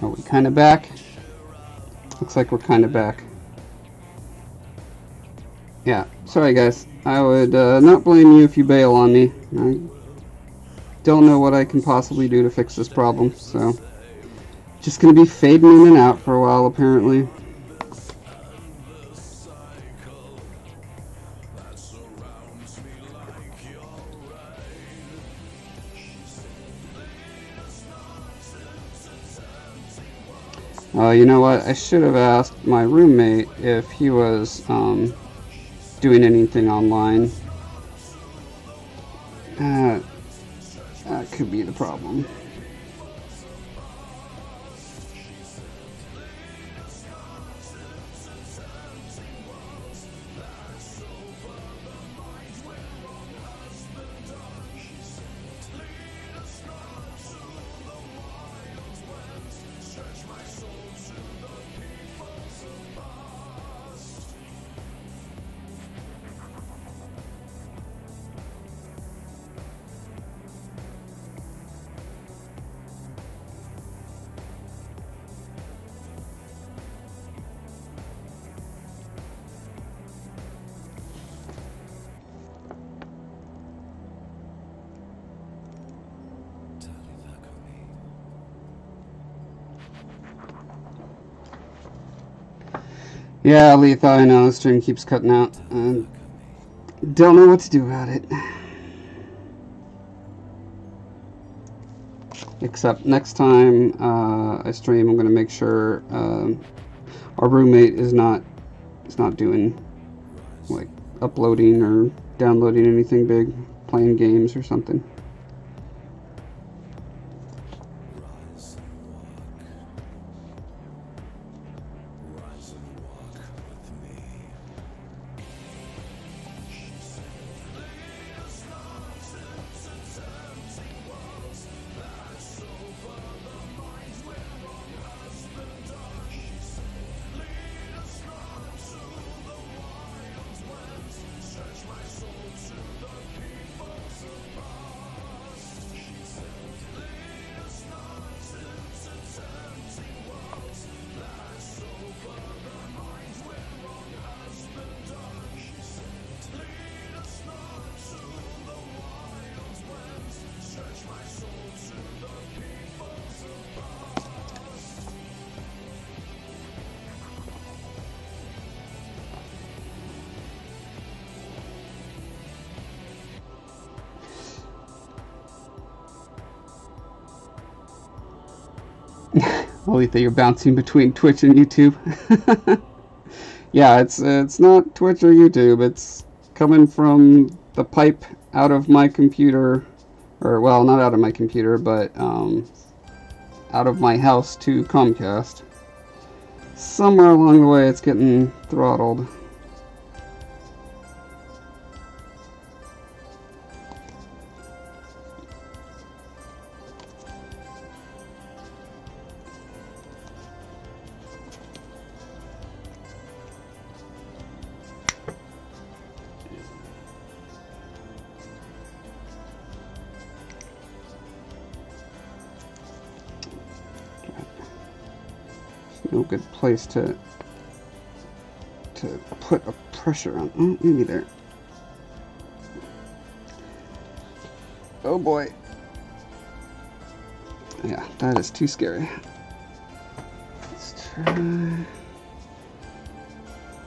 Are we kind of back? Looks like we're kind of back. Yeah, sorry guys. I would not blame you if you bail on me. I don't know what I can possibly do to fix this problem, so just gonna be fading in and out for a while apparently. You know what? I should have asked my roommate if he was doing anything online. That could be the problem. Yeah, Letha, I know the stream keeps cutting out. Don't know what to do about it. Except next time I stream, I'm gonna make sure our roommate is not doing like uploading or downloading anything big, playing games or something. Letha, you're bouncing between Twitch and YouTube. Yeah, it's not Twitch or YouTube. It's coming from the pipe out of my computer, or well, not out of my computer, but out of my house to Comcast. Somewhere along the way, it's getting throttled. No good place to put a pressure on. Oh, maybe there. Oh boy. Yeah, that is too scary. Let's try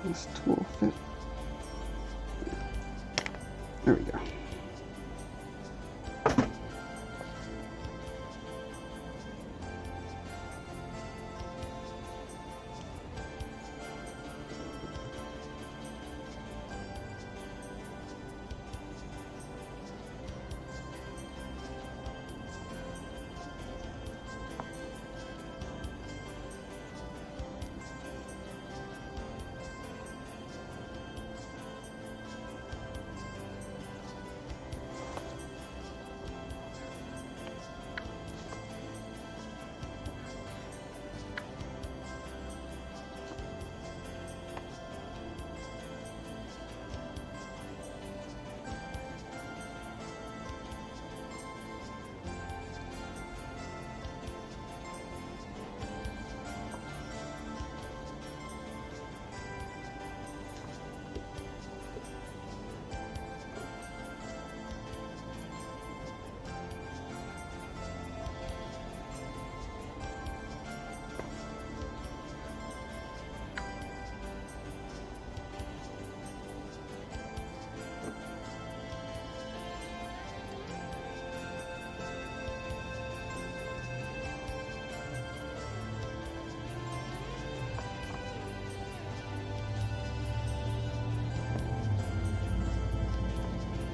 this tool fit. There we go.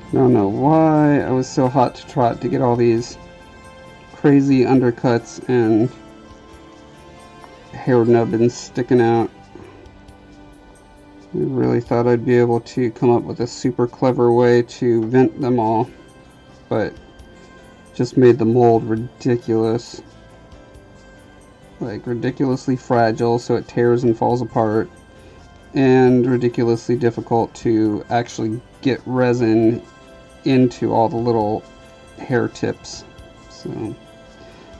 I don't know why I was so hot to trot to get all these crazy undercuts and hair nubbins sticking out. I really thought I'd be able to come up with a super clever way to vent them all, but just made the mold ridiculous. Like, ridiculously fragile, so it tears and falls apart, and ridiculously difficult to actually get resin into all the little hair tips. So,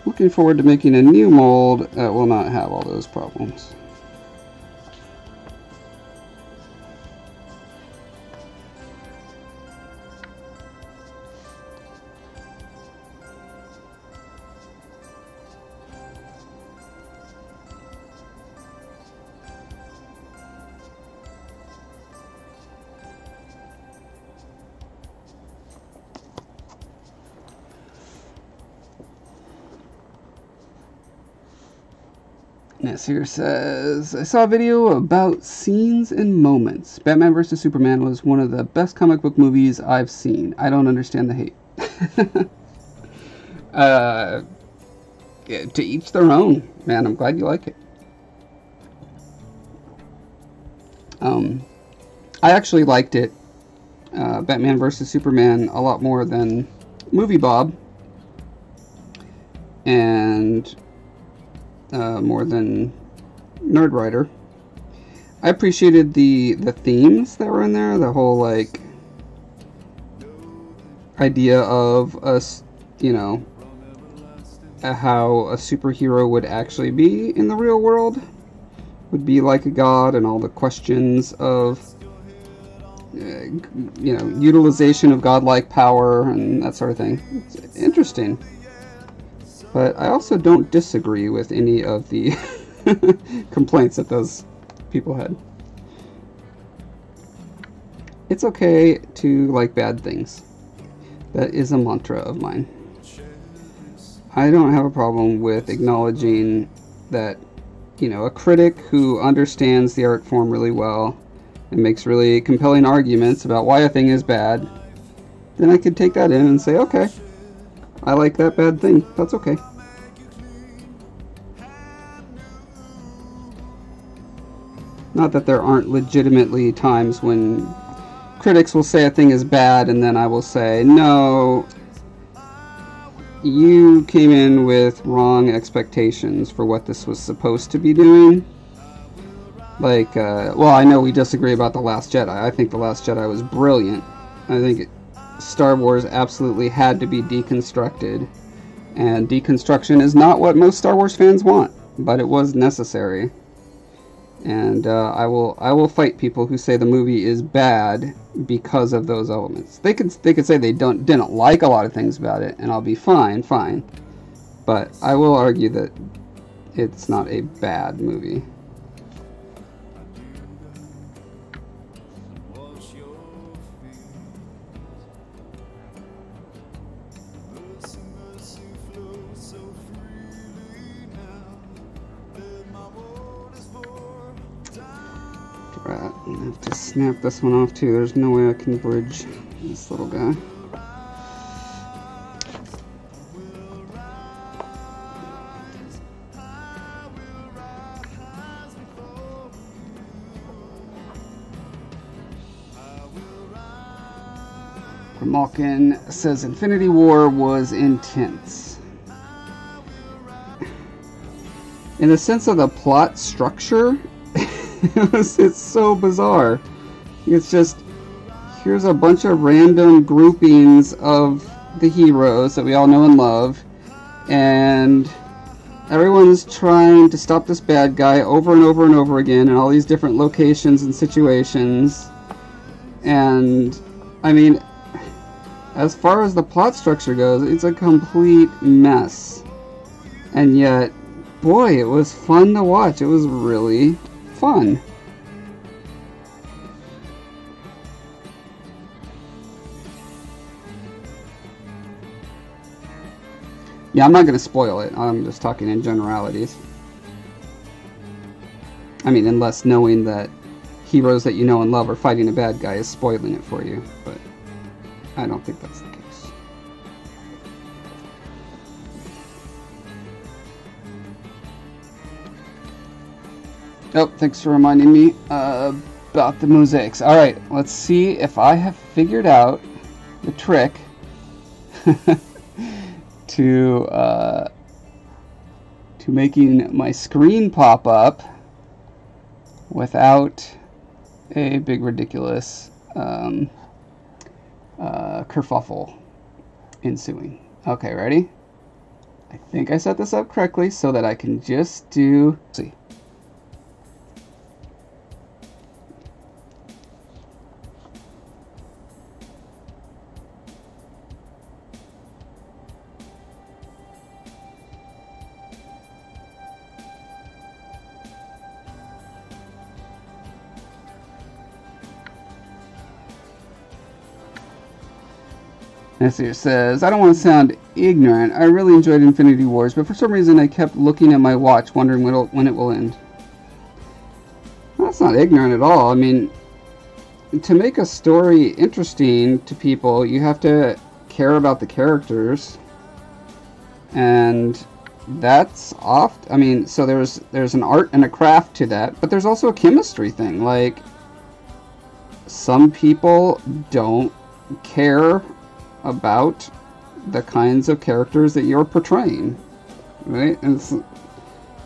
looking forward to making a new mold that will not have all those problems. Nasir says, I saw a video about scenes and moments. Batman vs. Superman was one of the best comic book movies I've seen. I don't understand the hate. Yeah, to each their own, man. I'm glad you like it. I actually liked it, Batman vs. Superman, a lot more than Movie Bob. And more than Nerd Writer. I appreciated the themes that were in there, the whole like idea of us, you know, how a superhero would actually be in the real world, would be like a god, and all the questions of you know, utilization of godlike power and that sort of thing. It's interesting. But I also don't disagree with any of the complaints that those people had. It's okay to like bad things. That is a mantra of mine. I don't have a problem with acknowledging that, you know, a critic who understands the art form really well and makes really compelling arguments about why a thing is bad, then I could take that in and say, okay, I like that bad thing. That's okay. Not that there aren't legitimately times when critics will say a thing is bad and then I will say, no, you came in with wrong expectations for what this was supposed to be doing. Like, well, I know we disagree about The Last Jedi. I think The Last Jedi was brilliant. I think Star Wars absolutely had to be deconstructed. And deconstruction is not what most Star Wars fans want, but it was necessary. And I will fight people who say the movie is bad because of those elements. They could say they didn't like a lot of things about it, and I'll be fine. But I will argue that it's not a bad movie. Right, I have to snap this one off too. There's no way I can bridge this little guy. Malkin says Infinity War was intense. In the sense of the plot structure, it's so bizarre. It's just, here's a bunch of random groupings of the heroes that we all know and love, and everyone's trying to stop this bad guy over and over and over again in all these different locations and situations. And I mean, as far as the plot structure goes, it's a complete mess. And yet, boy, it was fun to watch. It was really fun. Yeah, I'm not going to spoil it. I'm just talking in generalities. I mean, unless knowing that heroes that you know and love are fighting a bad guy is spoiling it for you. But I don't think that's the case. Oh, thanks for reminding me about the mosaics. Alright, let's see if I have figured out the trick to making my screen pop up without a big ridiculous kerfuffle ensuing. Okay, ready? I think I set this up correctly so that I can just do... Let's see. It says, I don't want to sound ignorant. I really enjoyed Infinity Wars, but for some reason I kept looking at my watch, wondering when it will end. Well, that's not ignorant at all. I mean, to make a story interesting to people, you have to care about the characters. And that's oft. I mean, so there's an art and a craft to that, but there's also a chemistry thing. Like, some people don't care about the kinds of characters that you're portraying, right? And it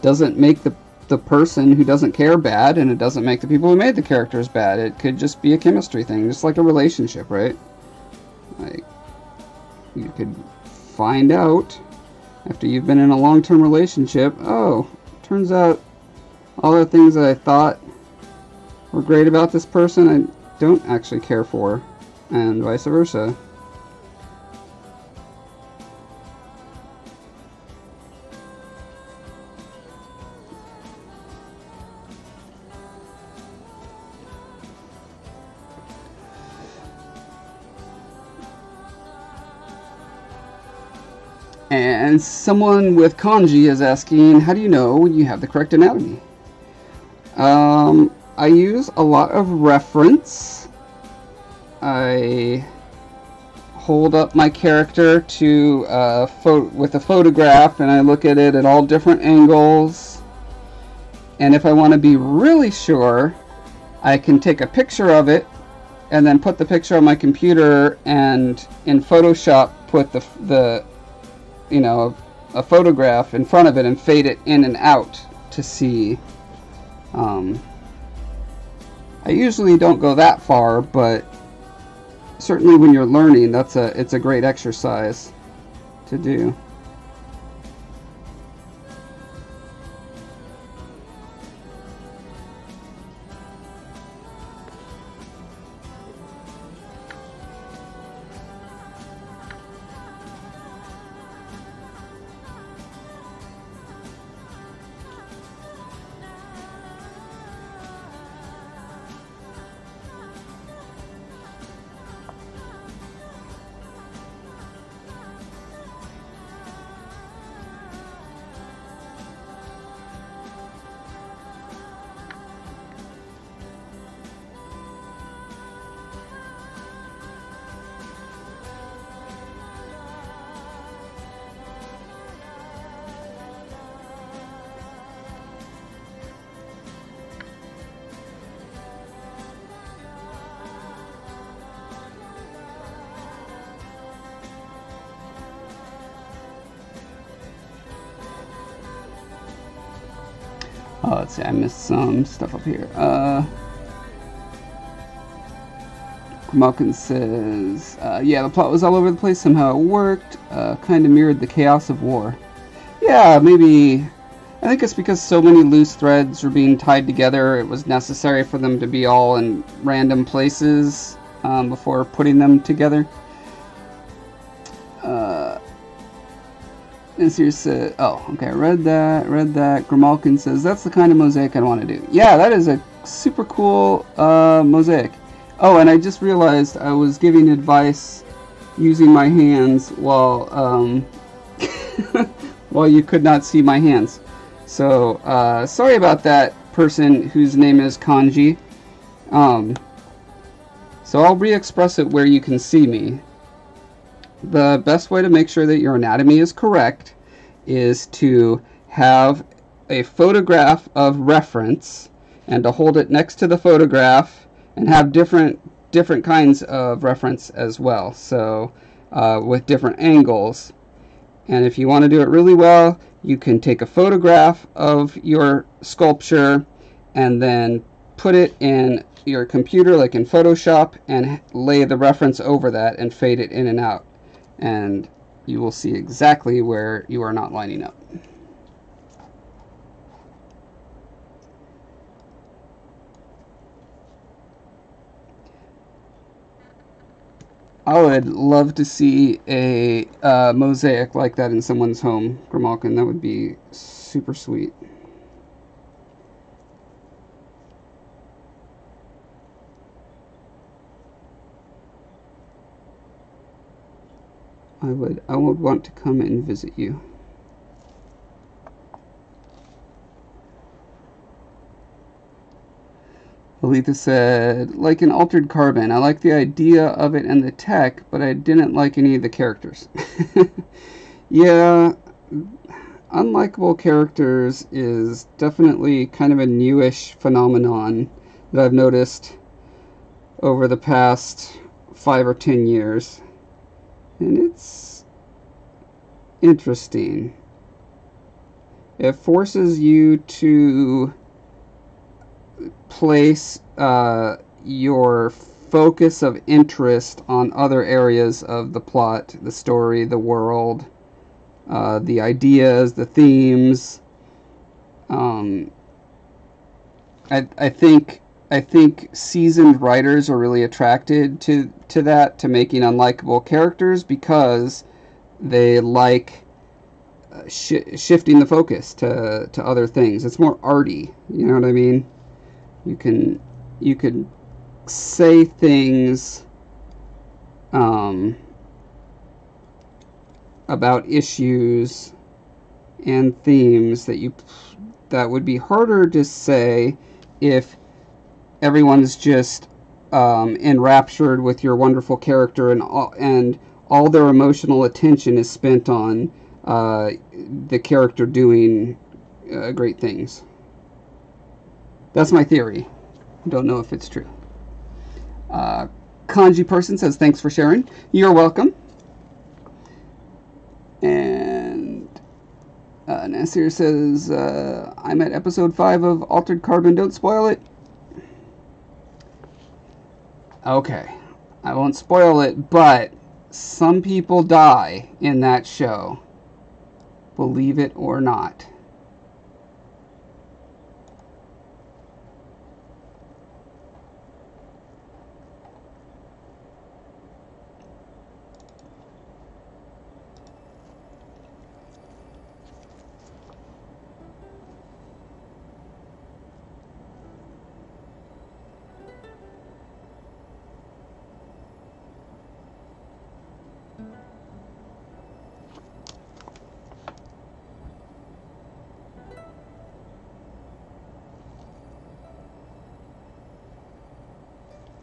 doesn't make the person who doesn't care bad, and it doesn't make the people who made the characters bad. It could just be a chemistry thing, just like a relationship, right? Like, you could find out after you've been in a long-term relationship, oh, turns out all the things that I thought were great about this person I don't actually care for, and vice versa. And someone with kanji is asking, how do you know you have the correct anatomy? I use a lot of reference. I hold up my character to with a photograph, and I look at it at all different angles. And if I want to be really sure, I can take a picture of it and then put the picture on my computer, and in Photoshop put the you know, a photograph in front of it and fade it in and out to see. I usually don't go that far, but certainly when you're learning, it's a great exercise to do. Oh, let's see, I missed some stuff up here. Malkin says, yeah, the plot was all over the place. Somehow it worked. Kind of mirrored the chaos of war. Yeah, maybe. I think it's because so many loose threads were being tied together, it was necessary for them to be all in random places before putting them together. And so you said, oh, okay, I read that. Grimalkin says, that's the kind of mosaic I want to do. Yeah, that is a super cool mosaic. Oh, and I just realized I was giving advice using my hands while while you could not see my hands. So, sorry about that, person whose name is Kanji. So I'll re-express it where you can see me. the best way to make sure that your anatomy is correct is to have a photograph of reference and to hold it next to the photograph and have different kinds of reference as well, so with different angles. And if you want to do it really well, you can take a photograph of your sculpture and then put it in your computer, like in Photoshop, and lay the reference over that and fade it in and out. And you will see exactly where you are not lining up. I would love to see a mosaic like that in someone's home, Grimalkin. That would be super sweet. I would want to come and visit you. Aletha said, like an Altered Carbon, I like the idea of it and the tech, but I didn't like any of the characters. Yeah, unlikable characters is definitely kind of a newish phenomenon that I've noticed over the past 5 or 10 years. And it's interesting. It forces you to place your focus of interest on other areas of the plot, the story, the world, the ideas, the themes. I think seasoned writers are really attracted to that, to making unlikable characters, because they like shifting the focus to other things. It's more arty, you know what I mean? You can say things about issues and themes that would be harder to say if everyone's just enraptured with your wonderful character, and all their emotional attention is spent on the character doing great things. That's my theory. Don't know if it's true. Kanji Person says, thanks for sharing. You're welcome. And Nasir says, I'm at episode 5 of Altered Carbon. Don't spoil it. Okay. I won't spoil it, but some people die in that show. Believe it or not.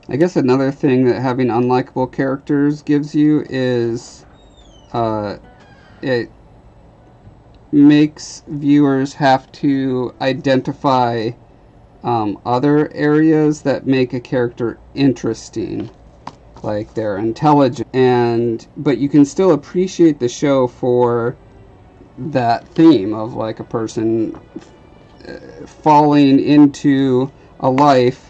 I guess another thing that having unlikable characters gives you is it makes viewers have to identify other areas that make a character interesting, like their intelligence, but you can still appreciate the show for that theme of like a person falling into a life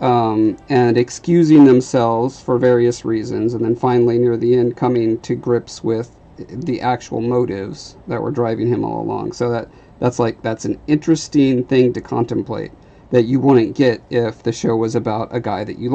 and excusing themselves for various reasons, and then finally near the end coming to grips with the actual motives that were driving him all along. So that's an interesting thing to contemplate that you wouldn't get if the show was about a guy that you like.